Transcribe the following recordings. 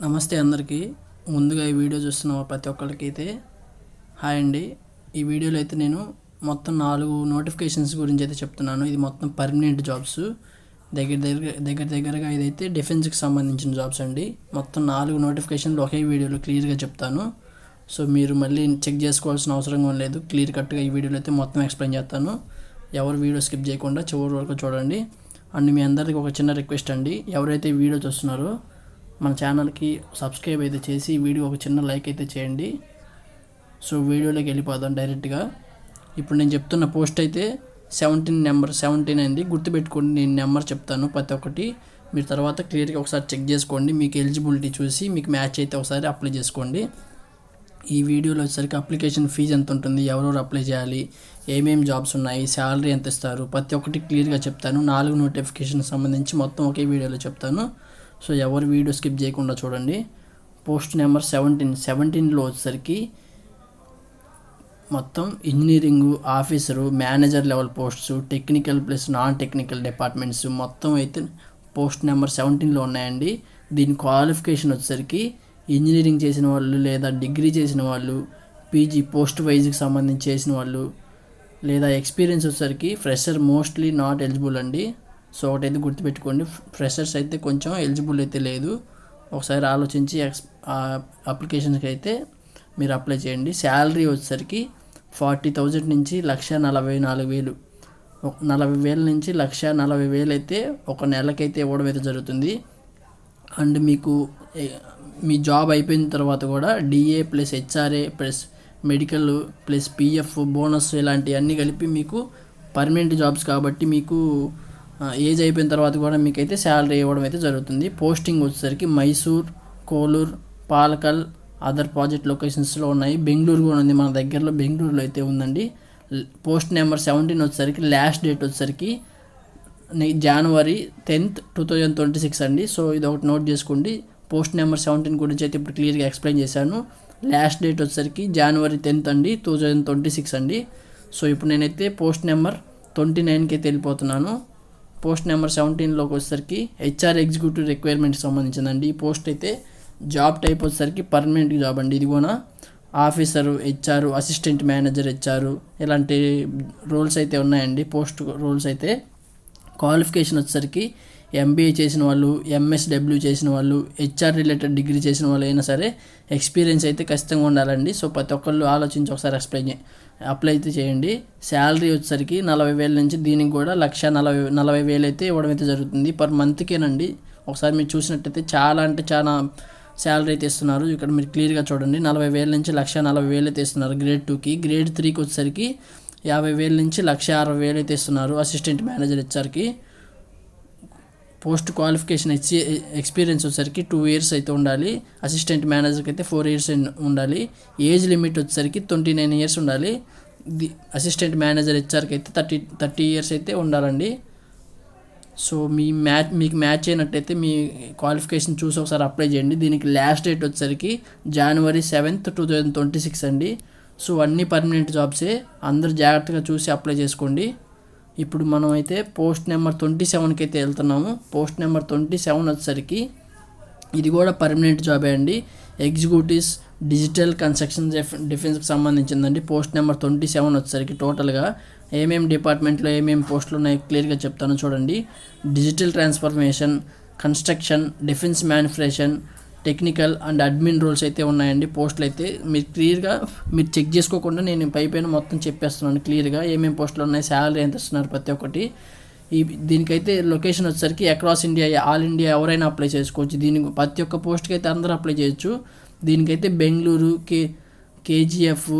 నమస్తే అందరికీ. ముందుగా ఈ వీడియో చూస్తున్న ప్రతి ఒక్కరికి అయితే హాయ్ అండి. ఈ వీడియోలో అయితే నేను మొత్తం 4 నోటిఫికేషన్స్ గురించి అయితే చెప్తున్నాను. ఇది మొత్తం పర్మనెంట్ జాబ్స్. దగ్గరగా ఇదైతే డిఫెన్స్కి సంబంధించిన జాబ్స్ అండి. మొత్తం 4 నోటిఫికేషన్లు ఒకే వీడియోలో క్లియర్గా చెప్తాను. సో మీరు మళ్ళీ చెక్ చేసుకోవాల్సిన అవసరం లేదు. క్లియర్ కట్గా ఈ వీడియోలో అయితే మొత్తం ఎక్స్ప్లెయిన్ చేస్తాను. ఎవరు వీడియో స్కిప్ చేయకుండా చివరి వరకు చూడండి. అండ్ మీ అందరికీ ఒక చిన్న రిక్వెస్ట్ అండి, ఎవరైతే ఈ వీడియో చూస్తున్నారో మన ఛానల్కి సబ్స్క్రైబ్ అయితే చేసి వీడియో ఒక చిన్న లైక్ అయితే చేయండి. సో వీడియోలోకి వెళ్ళిపోదాం డైరెక్ట్గా. ఇప్పుడు నేను చెప్తున్న పోస్ట్ అయితే 17 అయింది. గుర్తుపెట్టుకోండి, నేను నెంబర్ చెప్తాను ప్రతి ఒక్కటి. మీరు తర్వాత క్లియర్గా ఒకసారి చెక్ చేసుకోండి. మీకు ఎలిజిబిలిటీ చూసి మీకు మ్యాచ్ అయితే ఒకసారి అప్లై చేసుకోండి. ఈ వీడియోలో వచ్చేసరికి అప్లికేషన్ ఫీజు ఎంత ఉంటుంది, ఎవరెవరు అప్లై చేయాలి, ఏమేమి జాబ్స్ ఉన్నాయి, శాలరీ ఎంత ఇస్తారు, ప్రతి ఒక్కటి క్లియర్గా చెప్తాను. 4 నోటిఫికేషన్ సంబంధించి మొత్తం ఒకే వీడియోలో చెప్తాను. సో ఎవరు వీడియో స్కిప్ చేయకుండా చూడండి. పోస్ట్ నెంబర్ 17లో వచ్చేసరికి మొత్తం engineering officer, manager level posts, technical plus non technical departments మొత్తం అయితే పోస్ట్ నెంబర్ 17లో ఉన్నాయండి. దీని క్వాలిఫికేషన్ వచ్చేసరికి ఇంజనీరింగ్ చేసిన వాళ్ళు లేదా డిగ్రీ చేసిన వాళ్ళు, పీజీ పోస్ట్ వైజ్కి సంబంధించి చేసిన వాళ్ళు, లేదా ఎక్స్పీరియన్స్ వచ్చేసరికి ఫ్రెషర్ మోస్ట్లీ నాట్ ఎలిజిబుల్ అండి. సో ఒకటైతే గుర్తుపెట్టుకోండి, ఫ్రెషర్స్ అయితే కొంచెం ఎలిజిబుల్ అయితే లేదు. ఒకసారి ఆలోచించి అప్లికేషన్కి అయితే మీరు అప్లై చేయండి. శాలరీ వచ్చేసరికి 40,000 నుంచి 1,44,000, 40,000 నుంచి 1,40,000 అయితే ఒక నెలకైతే ఇవ్వడం అయితే జరుగుతుంది. అండ్ మీకు మీ జాబ్ అయిపోయిన తర్వాత కూడా DA plus HRA plus medical plus PF bonus ఇలాంటివన్నీ కలిపి మీకు పర్మనెంట్ జాబ్స్ కాబట్టి మీకు ఏజ్ అయిపోయిన తర్వాత కూడా మీకైతే శాలరీ ఇవ్వడం అయితే జరుగుతుంది. పోస్టింగ్ వచ్చేసరికి మైసూర్, కోలూరు, పాలకల్, అదర్ ప్రాజెక్ట్ లొకేషన్స్లో ఉన్నాయి. బెంగళూరు కూడా ఉంది, మన దగ్గరలో బెంగళూరులో అయితే ఉందండి. పోస్ట్ నెంబర్ 17 వచ్చేసరికి లాస్ట్ డేట్ వచ్చేసరికి January 10th, 2026 అండి. సో ఇది ఒకటి నోట్ చేసుకోండి. పోస్ట్ నెంబర్ 17 గురించి అయితే ఇప్పుడు క్లియర్గా ఎక్స్ప్లెయిన్ చేశాను. లాస్ట్ డేట్ వచ్చేసరికి January 10th అండి, 2026 అండి. సో ఇప్పుడు నేనైతే పోస్ట్ నెంబర్ 29కి అయితే వెళ్ళిపోతున్నాను. పోస్ట్ నెంబర్ 17లోకి వచ్చేసరికి హెచ్ఆర్ ఎగ్జిక్యూటివ్ రిక్వైర్మెంట్కి సంబంధించిందండి. ఈ పోస్ట్ అయితే జాబ్ టైప్ వచ్చేసరికి పర్మనెంట్ జాబ్ అండి. ఇది కూడా officer, HR, assistant manager HR ఇలాంటి రోల్స్ అయితే ఉన్నాయండి. పోస్ట్ రోల్స్ అయితే క్వాలిఫికేషన్ వచ్చేసరికి ఎంబీఏ చేసిన వాళ్ళు, ఎంఎస్డబ్ల్యూ చేసిన వాళ్ళు, హెచ్ఆర్ రిలేటెడ్ డిగ్రీ చేసిన వాళ్ళు అయినా సరే ఎక్స్పీరియన్స్ అయితే ఖచ్చితంగా ఉండాలండి. సో ప్రతి ఒక్కళ్ళు ఆలోచించి ఒకసారి అప్లై అయితే చేయండి. శాలరీ వచ్చేసరికి 40,000 నుంచి దీనికి కూడా 1,40,000 అయితే ఇవ్వడం అయితే జరుగుతుంది పర్ మంత్కేనండి. ఒకసారి మీరు చూసినట్టయితే చాలా అంటే చాలా శాలరీ అయితే ఇస్తున్నారు. ఇక్కడ మీరు క్లియర్గా చూడండి, 40,000 నుంచి 1,40,000 అయితే ఇస్తున్నారు గ్రేడ్ 2కి. గ్రేడ్ 3కి వచ్చేసరికి 50,000 నుంచి 1,60,000 అయితే ఇస్తున్నారు అసిస్టెంట్ మేనేజర్ హెచ్ఆర్కి. పోస్ట్ క్వాలిఫికేషన్ ఎక్స్పీరియన్స్ వచ్చేసరికి 2 years అయితే ఉండాలి. అసిస్టెంట్ మేనేజర్కి అయితే 4 years ఉండాలి. ఏజ్ లిమిట్ వచ్చేసరికి 29 years ఉండాలి. అసిస్టెంట్ మేనేజర్ హెచ్ఆర్కి అయితే 30 years అయితే ఉండాలండి. సో మీకు మ్యాచ్ అయినట్టయితే మీ క్వాలిఫికేషన్ చూసి ఒకసారి అప్లై చేయండి. దీనికి లాస్ట్ డేట్ వచ్చేసరికి January 7th, 2026 అండి. సో అన్నీ పర్మనెంట్ జాబ్సే, అందరూ జాగ్రత్తగా చూసి అప్లై చేసుకోండి. ఇప్పుడు మనం అయితే పోస్ట్ నెంబర్ 27కి అయితే వెళ్తున్నాము. పోస్ట్ నెంబర్ 27 వచ్చేసరికి ఇది కూడా పర్మనెంట్ జాబే అండి. ఎగ్జిక్యూటివ్స్ డిజిటల్ కన్స్ట్రక్షన్ డిఫెన్స్కి సంబంధించిందండి. పోస్ట్ నెంబర్ 27 వచ్చేసరికి టోటల్గా ఏమేమి డిపార్ట్మెంట్లో ఏమేమి పోస్టులు ఉన్నాయో క్లియర్గా చెప్తాను చూడండి. Digital transformation, construction, defence manufacturing, technical and admin roles అయితే ఉన్నాయండి. పోస్టులు అయితే మీరు క్లియర్గా మీరు చెక్ చేసుకోకుండా నేను పైన మొత్తం చెప్పేస్తున్నాను క్లియర్గా ఏమేమి పోస్టులు ఉన్నాయి, శాలరీ ఎంత ఇస్తున్నారు ప్రతి ఒక్కటి. దీనికైతే లొకేషన్ వచ్చేసరికి అక్రాస్ ఇండియా, ఆల్ ఇండియా ఎవరైనా అప్లై చేసుకోవచ్చు. దీనికి ప్రతి ఒక్క పోస్ట్కి అయితే అందరూ అప్లై చేయొచ్చు. దీనికైతే బెంగళూరు, కేజీఎఫ్,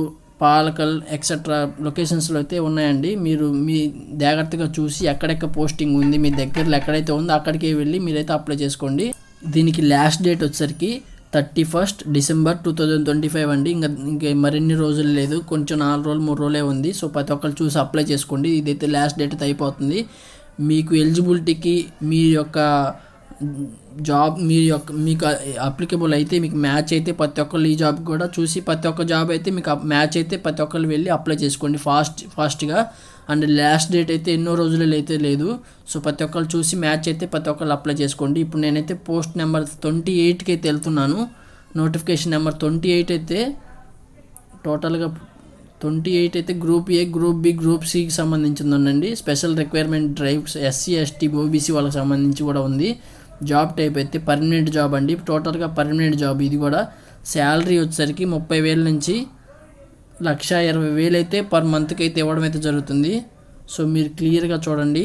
పాలకల్ ఎక్సెట్రా లొకేషన్స్లో అయితే ఉన్నాయండి. మీరు మీ జాగ్రత్తగా చూసి ఎక్కడెక్కడ పోస్టింగ్ ఉంది, మీ దగ్గరలో ఎక్కడైతే ఉందో అక్కడికే వెళ్ళి మీరైతే అప్లై చేసుకోండి. దీనికి లాస్ట్ డేట్ వచ్చేసరికి 31st December 2025 అండి. ఇంకా మరిన్ని రోజులు లేదు, కొంచెం 4 రోజులు 3 రోజులే ఉంది. సో ప్రతి ఒక్కరు చూసి అప్లై చేసుకోండి. ఇదైతే లాస్ట్ డేట్ అయితే అయిపోతుంది. మీకు ఎలిజిబిలిటీకి మీ యొక్క జాబ్ మీకు అప్లికబుల్ అయితే, మీకు మ్యాచ్ అయితే ప్రతి ఒక్కళ్ళు ఈ జాబ్ కూడా చూసి ప్రతి ఒక్క జాబ్ అయితే మీకు మ్యాచ్ అయితే ప్రతి ఒక్కళ్ళు వెళ్ళి అప్లై చేసుకోండి ఫాస్ట్గా. అండ్ లాస్ట్ డేట్ అయితే ఎన్నో రోజులు అయితే లేదు. సో ప్రతి ఒక్కరు చూసి మ్యాచ్ అయితే ప్రతి ఒక్కరు అప్లై చేసుకోండి. ఇప్పుడు నేనైతే పోస్ట్ నెంబర్ 28కి అయితే వెళ్తున్నాను. నోటిఫికేషన్ నెంబర్ 28 అయితే టోటల్గా 28 అయితే group A, group B, group సికి సంబంధించింది ఉందండి. Special requirement drives SC, ST, OBC వాళ్ళకి సంబంధించి కూడా ఉంది. జాబ్ టైప్ అయితే పర్మనెంట్ జాబ్ అండి. టోటల్గా పర్మనెంట్ జాబ్ ఇది కూడా. శాలరీ వచ్చేసరికి 30,000 నుంచి 1,20,000 అయితే పర్ మంత్కి అయితే ఇవ్వడం అయితే జరుగుతుంది. సో మీరు క్లియర్గా చూడండి.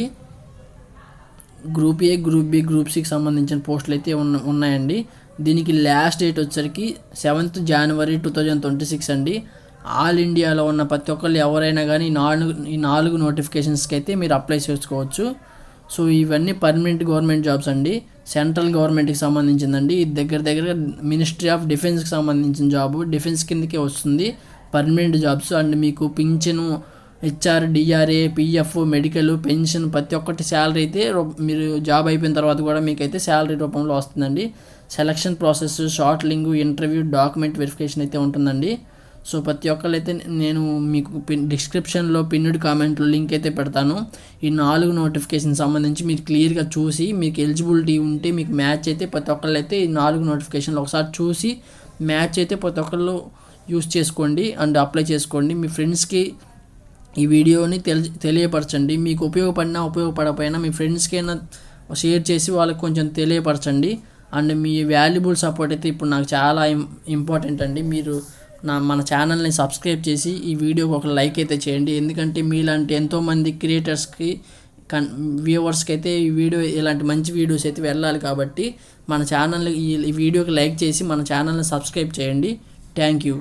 Group A, group B, group సికి సంబంధించిన పోస్టులు అయితే ఉన్నాయండి. దీనికి లాస్ట్ డేట్ వచ్చేసరికి 7th January 2026 అండి. ఆల్ ఇండియాలో ఉన్న ప్రతి ఒక్కళ్ళు ఎవరైనా కానీ ఈ నాలుగు నోటిఫికేషన్స్కి అయితే మీరు అప్లై చేసుకోవచ్చు. సో ఇవన్నీ పర్మనెంట్ గవర్నమెంట్ జాబ్స్ అండి. సెంట్రల్ గవర్నమెంట్కి సంబంధించిందండి. ఇది దగ్గర మినిస్ట్రీ ఆఫ్ డిఫెన్స్కి సంబంధించిన జాబు. డిఫెన్స్ కిందకే వస్తుంది. పర్మనెంట్ జాబ్స్ అండ్ మీకు పింఛను, HR, DRA, PF, medical, pension ప్రతి ఒక్కటి శాలరీ అయితే మీరు జాబ్ అయిపోయిన తర్వాత కూడా మీకైతే శాలరీ రూపంలో వస్తుందండి. Selection process, short link, interview, document verification అయితే ఉంటుందండి. సో ప్రతి ఒక్కళ్ళైతే నేను మీకు డిస్క్రిప్షన్లో పిన్నుడ్ కామెంట్లో లింక్ అయితే పెడతాను. ఈ 4 నోటిఫికేషన్ సంబంధించి మీరు క్లియర్గా చూసి మీకు ఎలిజిబిలిటీ ఉంటే మీకు మ్యాచ్ అయితే ప్రతి ఒక్కళ్ళు అయితే ఈ 4 నోటిఫికేషన్లు ఒకసారి చూసి మ్యాచ్ అయితే ప్రతి ఒక్కళ్ళు యూస్ చేసుకోండి అండ్ అప్లై చేసుకోండి. మీ ఫ్రెండ్స్కి ఈ వీడియోని తెలియపరచండి. మీకు ఉపయోగపడకపోయినా మీ ఫ్రెండ్స్కైనా షేర్ చేసి వాళ్ళకి కొంచెం తెలియపరచండి. అండ్ మీ వాల్యుబుల్ సపోర్ట్ అయితే ఇప్పుడు నాకు చాలా ఇంపార్టెంట్ అండి. మీరు మన ఛానల్ని సబ్స్క్రైబ్ చేసి ఈ వీడియోకి ఒక లైక్ అయితే చేయండి. ఎందుకంటే మీలాంటి ఎంతోమంది క్రియేటర్స్కి వ్యూవర్స్కి అయితే ఈ వీడియో ఇలాంటి మంచి వీడియోస్ అయితే వెళ్ళాలి. కాబట్టి మన ఛానల్ ఈ వీడియోకి లైక్ చేసి మన ఛానల్ని సబ్స్క్రైబ్ చేయండి. Thank you.